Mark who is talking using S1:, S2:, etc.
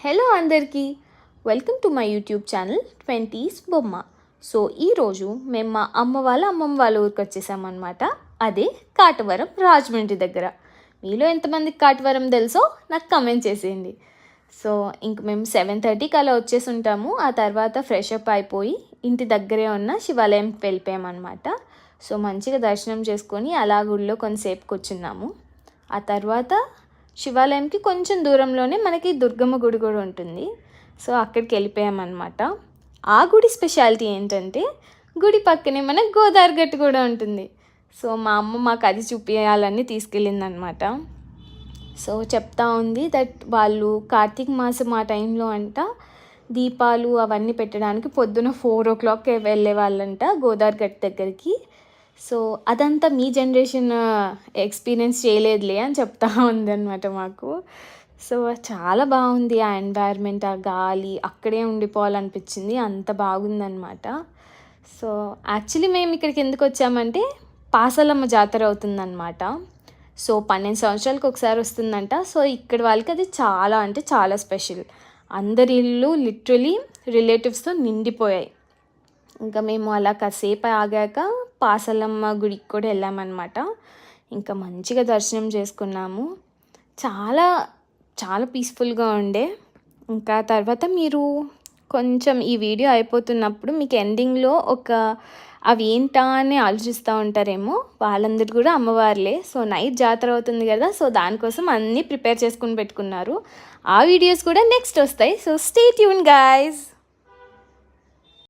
S1: Hello అందరికీ, welcome to my YouTube channel 20s బొమ్మ. So ఈరోజు మేము మా అమ్మమ్మ వాళ్ళ ఊరికి వచ్చేసామన్నమాట. అదే కాటవరం, రాజమండ్రి దగ్గర. మీలో ఎంతమందికి కాటవరం తెలుసో నాకు కమెంట్ చేసేయండి. సో ఇంక మేము 7:30కి అలా వచ్చేసి ఉంటాము. ఆ తర్వాత ఫ్రెష్ అప్ అయిపోయి ఇంటి దగ్గరే ఉన్న శివాలయంకి వెళ్ళిపోయామన్నమాట. సో మంచిగా దర్శనం చేసుకొని అలా గుడిలో కొంతసేపు కూర్చున్నాము. ఆ తర్వాత శివాలయంకి కొంచెం దూరంలోనే మనకి దుర్గమ్మ గుడి కూడా ఉంటుంది. సో అక్కడికి వెళ్ళిపోయామన్నమాట. ఆ గుడి స్పెషాలిటీ ఏంటంటే గుడి పక్కనే మనకు గోదావరి గట్టు కూడా ఉంటుంది. సో మా అమ్మ మాకు అది చూపించాలని తీసుకెళ్ళిందనమాట. సో చెప్తా ఉంది దట్ వాళ్ళు కార్తీక మాసం ఆ టైంలో అంట దీపాలు అవన్నీ పెట్టడానికి పొద్దున 4 o'clock వెళ్ళే వాళ్ళంట గోదావరి గట్టు దగ్గరికి. సో అదంతా మీ జనరేషన్ ఎక్స్పీరియన్స్ చేయలేదులే అని చెప్తా ఉందన్నమాట మాకు. సో చాలా బాగుంది ఆ ఎన్వైర్న్మెంట్, ఆ గాలి, అక్కడే ఉండిపోవాలనిపించింది, అంత బాగుందన్నమాట. సో యాక్చువల్లీ మేము ఇక్కడికి ఎందుకు వచ్చామంటే పాసలమ్మ జాతర అవుతుందన్నమాట. సో 12 సంవత్సరాలకు ఒకసారి వస్తుందంట. సో ఇక్కడ వాళ్ళకి అది చాలా అంటే చాలా స్పెషల్. అందరి ఇల్లు లిటరలీ రిలేటివ్స్తో నిండిపోయాయి. ఇంకా మేము అలా కాసేపు ఆగాక పాసలమ్మ గుడికి కూడా వెళ్ళామన్నమాట. ఇంకా మంచిగా దర్శనం చేసుకున్నాము. చాలా చాలా పీస్ఫుల్గా ఉండే. ఇంకా తర్వాత మీరు కొంచెం ఈ వీడియో అయిపోతున్నప్పుడు మీకు ఎండింగ్లో అవి ఏంటా అని ఆలోచిస్తూ ఉంటారేమో, వాళ్ళందరూ కూడా అమ్మవార్లే. సో నైట్ జాతర అవుతుంది కదా, సో దానికోసం అన్నీ ప్రిపేర్ చేసుకుని పెట్టుకున్నారు. ఆ వీడియోస్ కూడా నెక్స్ట్ వస్తాయి. So stay tune guys.